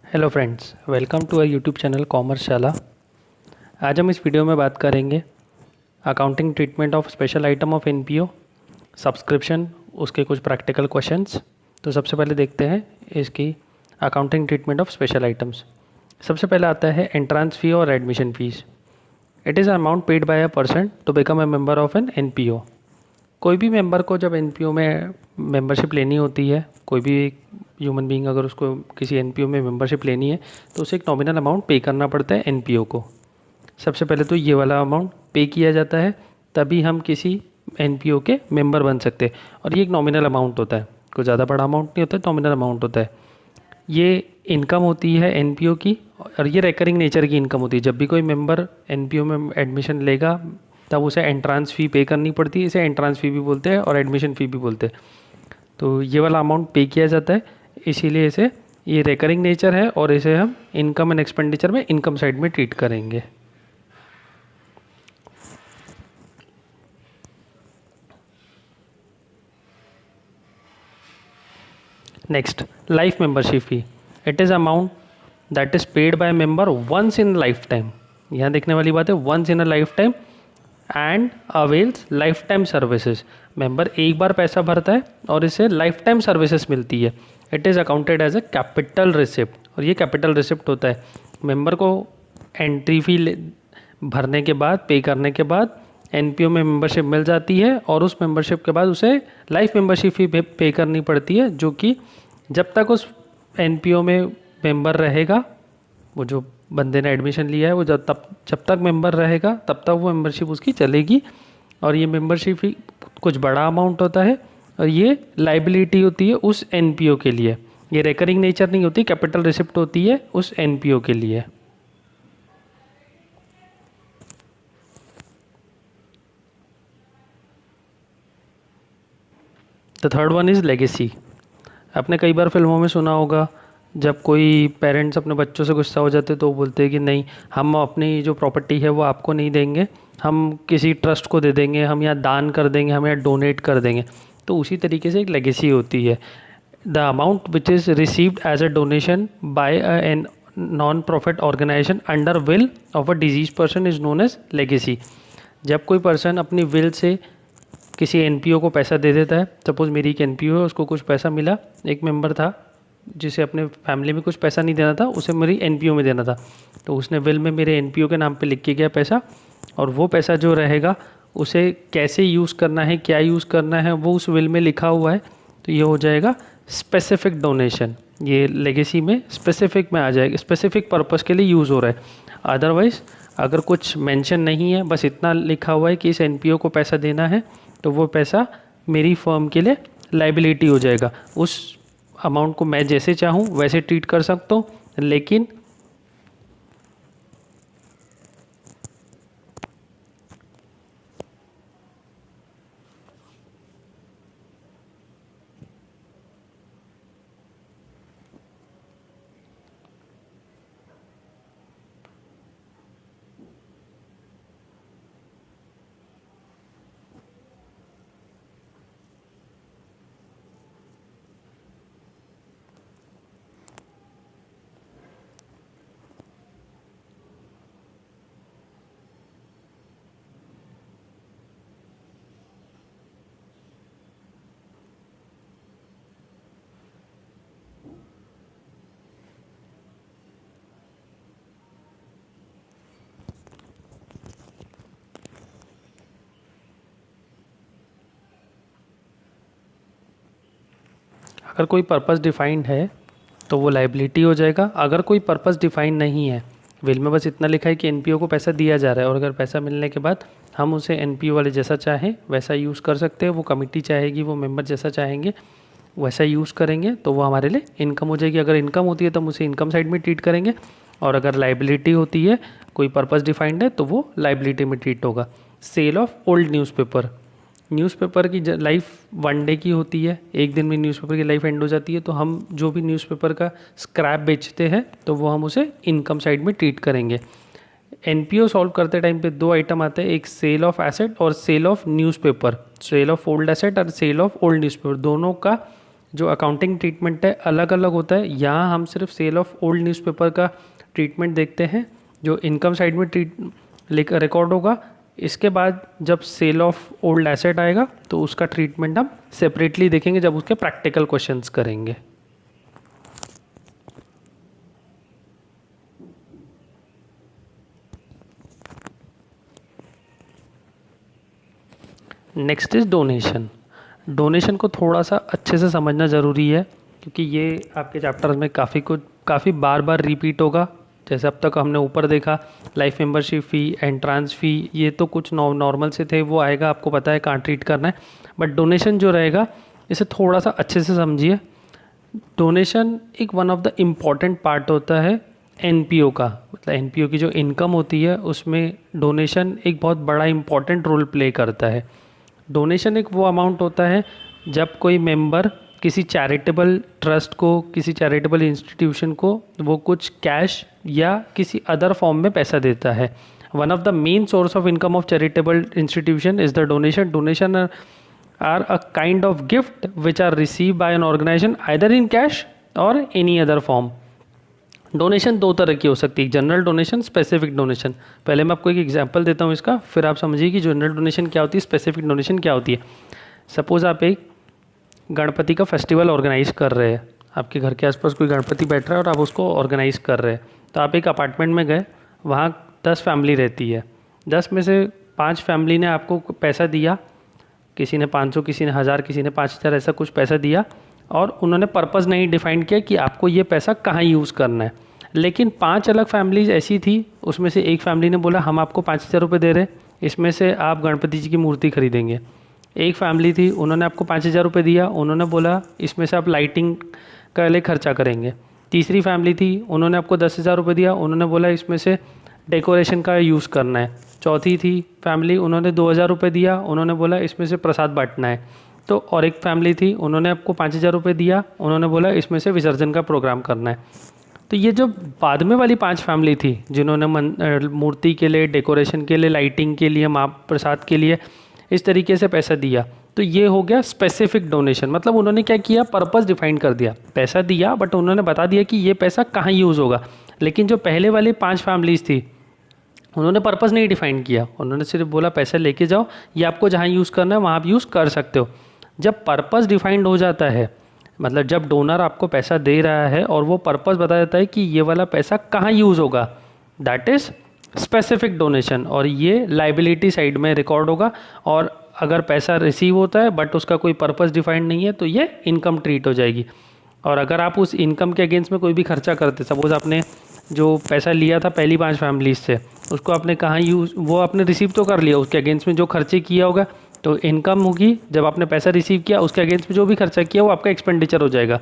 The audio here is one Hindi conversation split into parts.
Hello friends, welcome to our YouTube channel commerce Shala. आज हम इस वीडियो में बात करेंगे accounting treatment of special item of NPO, subscription, उसके कुछ प्रैक्टिकल क्वेश्चंस। तो सबसे पहले देखते हैं इसकी accounting treatment of special items. सबसे पहले आता है एंट्रांस फ़ी और admission fees. It is amount paid by a person to become a member of an NPO. कोई भी मेंबर को जब एनपीओ में मेंबरशिप लेनी होती है, कोई भी ह्यूमन बीइंग अगर उसको किसी एनपीओ में मेंबरशिप लेनी है तो उसे एक नॉमिनल अमाउंट पे करना पड़ता है एनपीओ को। सबसे पहले तो ये वाला अमाउंट पे किया जाता है, तभी हम किसी एनपीओ के मेंबर बन सकते हैं। और ये एक नॉमिनल अमाउंट होता है, कोई ज़्यादा बड़ा अमाउंट नहीं होता है, नॉमिनल अमाउंट होता है। ये इनकम होती है एनपीओ की, और ये रेकरिंग नेचर की इनकम होती है। जब भी कोई मेंबर एनपीओ में एडमिशन लेगा तब उसे एंट्रांस फ़ी पे करनी पड़ती है। इसे एंट्रांस फ़ी भी बोलते हैं और एडमिशन फ़ी भी बोलते हैं। तो ये वाला अमाउंट पे किया जाता है, इसीलिए इसे ये रेकरिंग नेचर है और इसे हम इनकम एंड एक्सपेंडिचर में इनकम साइड में ट्रीट करेंगे। Next, life membership fee. It is amount that is paid by member once in lifetime. यहाँ देखने वाली बात है, once in a lifetime and avails lifetime services. Member एक बार पैसा भरता है और इसे लाइफ टाइम सर्विसेज मिलती है। It is accounted as a capital receipt, और ये कैपिटल रिसिप्ट होता है। मेंबर को एंट्री फी भरने के बाद, पे करने के बाद एनपीओ में मेंबरशिप मिल जाती है, और उस मेंबरशिप के बाद उसे लाइफ मेंबरशिप फी पे करनी पड़ती है, जो कि जब तक उस एनपीओ में मेंबर रहेगा, वो जो बंदे ने एडमिशन लिया है वो जब तक मेंबर रहेगा तब तक वो मेंबरशिप उसकी चलेगी। और ये मेंबरशिप ही कुछ बड़ा अमाउंट होता है, और ये लाइबिलिटी होती है उस एनपीओ के लिए। ये रेकरिंग नेचर नहीं होती, कैपिटल रिसिप्ट होती है उस एनपीओ के लिए। The third one is legacy. आपने कई बार फिल्मों में सुना होगा, जब कोई पेरेंट्स अपने बच्चों से गुस्सा हो जाते तो वो बोलते हैं कि नहीं, हम अपनी जो प्रॉपर्टी है वो आपको नहीं देंगे, हम किसी ट्रस्ट को दे देंगे, हम यहाँ दान कर देंगे, हम यहाँ डोनेट कर देंगे। तो उसी तरीके से एक लेगेसी होती है। The amount which is received as a donation by an non profit organisation under will of a deceased person is known as legacy. जब कोई पर्सन अपनी विल से किसी एनपीओ को पैसा दे देता है, सपोज़ मेरी एक एनपीओ है, उसको कुछ पैसा मिला, एक मेंबर था जिसे अपने फैमिली में कुछ पैसा नहीं देना था, उसे मेरी एनपीओ में देना था, तो उसने विल में मेरे एनपीओ के नाम पे लिख के गया पैसा, और वो पैसा जो रहेगा उसे कैसे यूज़ करना है, क्या यूज़ करना है, वो उस विल में लिखा हुआ है। तो ये हो जाएगा स्पेसिफिक डोनेशन। ये लेगेसी में स्पेसिफिक में आ जाएगा, स्पेसिफिक पर्पस के लिए यूज़ हो रहा है। अदरवाइज़ अगर कुछ मेंशन नहीं है, बस इतना लिखा हुआ है कि इस एनपीओ को पैसा देना है, तो वो पैसा मेरी फर्म के लिए लाइबिलिटी हो जाएगा। उस अमाउंट को मैं जैसे चाहूँ वैसे ट्रीट कर सकता हूँ, लेकिन अगर कोई पर्पस डिफाइंड है तो वो लाइबिलिटी हो जाएगा। अगर कोई पर्पस डिफाइंड नहीं है, विल में बस इतना लिखा है कि एनपीओ को पैसा दिया जा रहा है, और अगर पैसा मिलने के बाद हम उसे एनपीओ वाले जैसा चाहें वैसा यूज़ कर सकते हैं, वो कमिटी चाहेगी, वो मेंबर जैसा चाहेंगे वैसा यूज़ करेंगे, तो वो हमारे लिए इनकम हो जाएगी। अगर इनकम होती है तो हम उसे इनकम साइड में ट्रीट करेंगे, और अगर लाइबिलिटी होती है, कोई पर्पस डिफाइंड है, तो वो लाइबिलिटी में ट्रीट होगा। Sale of old newspaper. Newspaper की लाइफ वन डे की होती है, एक दिन में न्यूज़पेपर की लाइफ एंड हो जाती है, तो हम जो भी न्यूज़पेपर का स्क्रैप बेचते हैं तो वो हम उसे इनकम साइड में ट्रीट करेंगे। एनपीओ सॉल्व करते टाइम पे दो आइटम आते हैं, एक सेल ऑफ एसेट और sale of newspaper. Sale of old asset और सेल ऑफ ओल्ड न्यूज़पेपर, दोनों का जो अकाउंटिंग ट्रीटमेंट है अलग अलग होता है। यहाँ हम सिर्फ सेल ऑफ ओल्ड न्यूज़पेपर का ट्रीटमेंट देखते हैं जो इनकम साइड में रिकॉर्ड होगा। इसके बाद जब सेल ऑफ ओल्ड एसेट आएगा तो उसका ट्रीटमेंट हम सेपरेटली देखेंगे जब उसके प्रैक्टिकल क्वेश्चंस करेंगे। Next is donation. डोनेशन को थोड़ा सा अच्छे से समझना ज़रूरी है क्योंकि ये आपके चैप्टर्स में काफ़ी बार बार रिपीट होगा। जैसे अब तक हमने ऊपर देखा लाइफ मेंबरशिप फ़ी, एंट्रांस फ़ी, ये तो कुछ नॉर्मल से थे, वो आएगा, आपको पता है कहाँ ट्रीट करना है। बट डोनेशन जो रहेगा इसे थोड़ा सा अच्छे से समझिए। डोनेशन एक one of the important part होता है एनपीओ का। मतलब एनपीओ की जो इनकम होती है उसमें डोनेशन एक बहुत बड़ा इम्पॉर्टेंट रोल प्ले करता है। डोनेशन एक वो अमाउंट होता है जब कोई मेंबर किसी चैरिटेबल ट्रस्ट को, किसी चैरिटेबल इंस्टीट्यूशन को वो कुछ कैश या किसी अदर फॉर्म में पैसा देता है। One of the main source of income of charitable institution is the donation. Donation are a kind of gift which are receive by an organisation either in cash और एनी अदर फॉर्म। डोनेशन दो तरह की हो सकती है, जनरल डोनेशन, स्पेसिफिक डोनेशन। पहले मैं आपको एक एग्जांपल देता हूँ इसका, फिर आप समझिए कि जनरल डोनेशन क्या होती है, स्पेसिफिक डोनेशन क्या होती है। सपोज़ आप एक गणपति का फेस्टिवल ऑर्गेनाइज कर रहे हैं, आपके घर के आसपास कोई गणपति बैठ रहा है और आप उसको ऑर्गेनाइज कर रहे हैं। तो आप एक अपार्टमेंट में गए, वहाँ 10 फैमिली रहती है। 10 में से 5 फैमिली ने आपको पैसा दिया, किसी ने 500, किसी ने 1000, किसी ने 5000, ऐसा कुछ पैसा दिया, और उन्होंने पर्पज़ नहीं डिफाइन किया कि आपको ये पैसा कहाँ यूज़ करना है। लेकिन 5 अलग फैमिलीज ऐसी थी, उसमें से एक फैमिली ने बोला हम आपको 5000 रुपये दे रहे हैं, इसमें से आप गणपति जी की मूर्ति खरीदेंगे। एक फैमिली थी, उन्होंने आपको 5000 रुपये दिया, उन्होंने बोला इसमें से आप लाइटिंग का लिए खर्चा करेंगे। तीसरी फैमिली थी, उन्होंने आपको 10,000 रुपये दिया, उन्होंने बोला इसमें से डेकोरेशन का यूज़ करना है। चौथी थी फैमिली, उन्होंने 2,000 रुपये दिया, उन्होंने बोला इसमें से प्रसाद बांटना है। तो और एक फैमिली थी, उन्होंने आपको 5,000 रुपये दिया, उन्होंने बोला इसमें से विसर्जन का प्रोग्राम करना है। तो ये जो बाद में वाली 5 फैमिली थी जिन्होंने मूर्ति के लिए, डेकोरेशन के लिए, लाइटिंग के लिए, प्रसाद के लिए इस तरीके से पैसा दिया, तो ये हो गया स्पेसिफिक डोनेशन। मतलब उन्होंने क्या किया, पर्पस डिफाइन कर दिया। पैसा दिया बट उन्होंने बता दिया कि ये पैसा कहाँ यूज़ होगा। लेकिन जो पहले वाली 5 फैमिलीज थी उन्होंने पर्पस नहीं डिफाइन किया, उन्होंने सिर्फ बोला पैसा लेके जाओ, ये आपको जहाँ यूज़ करना है वहाँ आप यूज़ कर सकते हो। जब पर्पस डिफाइंड हो जाता है, मतलब जब डोनर आपको पैसा दे रहा है और वो पर्पस बता देता है कि ये वाला पैसा कहाँ यूज़ होगा, दैट इज़ स्पेसिफिक डोनेशन, और ये लाइबिलिटी साइड में रिकॉर्ड होगा। और अगर पैसा रिसीव होता है बट उसका कोई पर्पस डिफाइंड नहीं है तो ये इनकम ट्रीट हो जाएगी। और अगर आप उस इनकम के अगेंस्ट में कोई भी खर्चा करते, सपोज आपने जो पैसा लिया था पहली 5 फैमिलीज से, उसको आपने कहाँ यूज़, वो आपने रिसीव तो कर लिया, उसके अगेंस्ट में जो खर्चे किया होगा तो इनकम होगी। जब आपने पैसा रिसीव किया उसके अगेंस्ट में जो भी खर्चा किया वो आपका एक्सपेंडिचर हो जाएगा।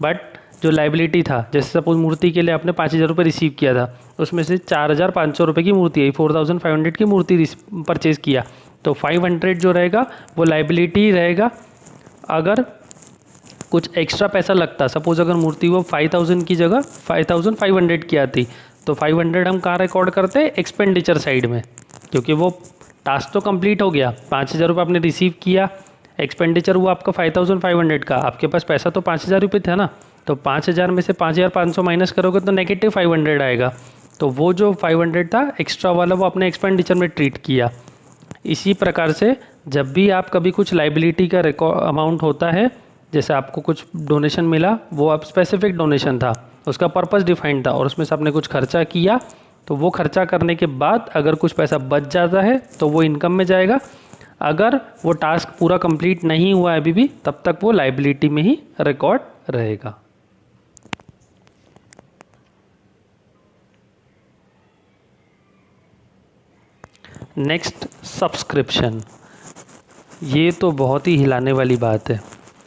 बट जो लाइबिलिटी था, जैसे सपोज मूर्ति के लिए आपने 5,000 रुपये रिसीव किया था, उसमें से 4,500 रुपये की मूर्ति है, 4,500 की मूर्ति परचेज़ किया, तो 500 जो रहेगा वो लाइबिलिटी रहेगा। अगर कुछ एक्स्ट्रा पैसा लगता, सपोज अगर मूर्ति वो 5,000 की जगह 5,500 की आती, तो 500 हम कहाँ रिकॉर्ड करते हैं, एक्सपेंडिचर साइड में, क्योंकि वो टास्क तो कंप्लीट हो गया। 5,000 रुपये आपने रिसीव किया, एक्सपेंडिचर हुआ आपका 5,500 का, आपके पास पैसा तो 5,000 रुपये था ना, तो 5,000 में से 5,500 माइनस करोगे तो नेगेटिव 500 आएगा। तो वो जो 500 था एक्स्ट्रा वाला वो आपने एक्सपेंडिचर में ट्रीट किया। इसी प्रकार से जब भी आप कभी कुछ लाइबिलिटी का अमाउंट होता है, जैसे आपको कुछ डोनेशन मिला, वो आप स्पेसिफिक डोनेशन था, उसका पर्पस डिफाइंड था और उसमें से आपने कुछ खर्चा किया, तो वो खर्चा करने के बाद अगर कुछ पैसा बच जाता है तो वो इनकम में जाएगा। अगर वो टास्क पूरा कंप्लीट नहीं हुआ है अभी भी, तब तक वो लाइबिलिटी में ही रिकॉर्ड रहेगा। Next, subscription. ये तो बहुत ही हिलाने वाली बात है,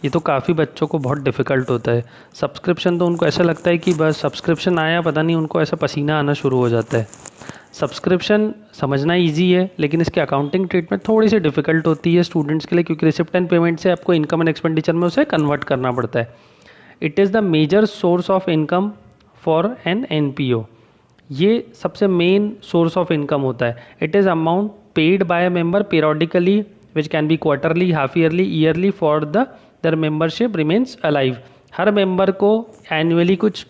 ये तो काफ़ी बच्चों को बहुत डिफ़िकल्ट होता है। सब्सक्रिप्शन तो उनको ऐसा लगता है कि बस सब्सक्रिप्शन आया, पता नहीं उनको ऐसा पसीना आना शुरू हो जाता है। सब्सक्रिप्शन समझना इजी है, लेकिन इसके अकाउंटिंग ट्रीटमेंट थोड़ी सी डिफ़िकल्ट होती है स्टूडेंट्स के लिए, क्योंकि रिसिप्ट एंड पेमेंट से आपको इनकम एंड एक्सपेंडिचर में उसे कन्वर्ट करना पड़ता है। It is the major source of income for an NPO. ये सबसे मेन सोर्स ऑफ इनकम होता है। It is amount paid by a member periodically which can be quarterly, half yearly, yearly for the their membership remains alive. हर मेंबर को एनुअली कुछ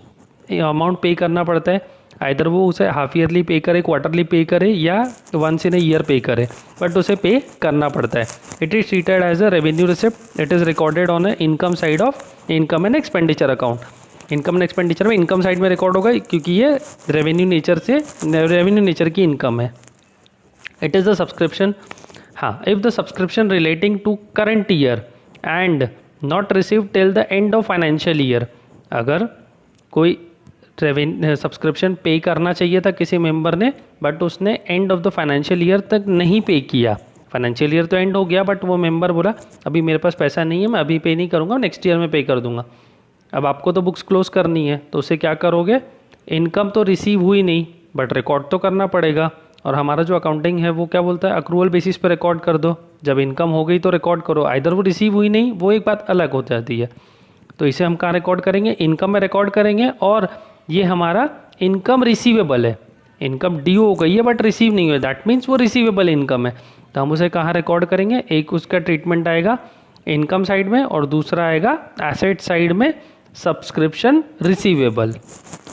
अमाउंट पे करना पड़ता है, आइदर वो उसे हाफ ईयरली पे करे, क्वार्टरली पे करे या वंस इन ए ईयर पे करे, बट उसे पे करना पड़ता है। It is treated as a revenue receipt, it is recorded on a income side of income and expenditure account. Income and expenditure में इनकम साइड में रिकॉर्ड होगा क्योंकि ये रेवेन्यू नेचर की इनकम है। इट इज़ द सब्सक्रिप्शन, हाँ, if the subscription relating to current year and not receive till the end of financial year, अगर कोई सब्सक्रिप्शन पे करना चाहिए था किसी मेंबर ने बट उसने end of the financial year तक नहीं पे किया, फाइनेंशियल ईयर तो एंड हो गया बट वो मेंबर बोला अभी मेरे पास पैसा नहीं है, मैं अभी पे नहीं करूँगा, नेक्स्ट ईयर में पे कर दूंगा। अब आपको तो बुक्स क्लोज करनी है तो उसे क्या करोगे, इनकम तो रिसीव हुई नहीं बट रिकॉर्ड तो करना पड़ेगा, और हमारा जो अकाउंटिंग है वो क्या बोलता है, अक्रूवल बेसिस पर रिकॉर्ड कर दो, जब इनकम हो गई तो रिकॉर्ड करो, आइदर वो रिसीव हुई नहीं, वो एक बात अलग हो जाती है। तो इसे हम कहाँ रिकॉर्ड करेंगे, इनकम में रिकॉर्ड करेंगे, और ये हमारा इनकम रिसीवेबल है, इनकम ड्यू हो गई है बट रिसीव नहीं हुई, दैट मीन्स वो रिसीवेबल इनकम है, तो हम उसे कहाँ रिकॉर्ड करेंगे, एक उसका ट्रीटमेंट आएगा इनकम साइड में और दूसरा आएगा एसेट साइड में, subscription receivable.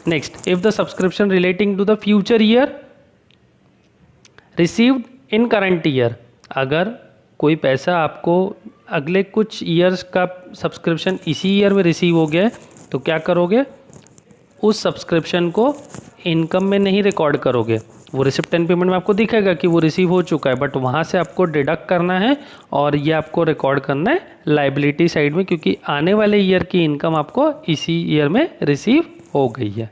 Next, if the subscription relating to the future year received in current year, अगर कोई पैसा आपको अगले कुछ ईयर्स का सब्सक्रिप्शन इसी ईयर में रिसीव हो गया है तो क्या करोगे, उस सब्सक्रिप्शन को इनकम में नहीं रिकॉर्ड करोगे, वो रिसिप्ट एंड पेमेंट में आपको दिखेगा कि वो रिसीव हो चुका है बट वहाँ से आपको डिडक्ट करना है और ये आपको रिकॉर्ड करना है लाइबिलिटी साइड में, क्योंकि आने वाले ईयर की इनकम आपको इसी ईयर में रिसीव हो गई है।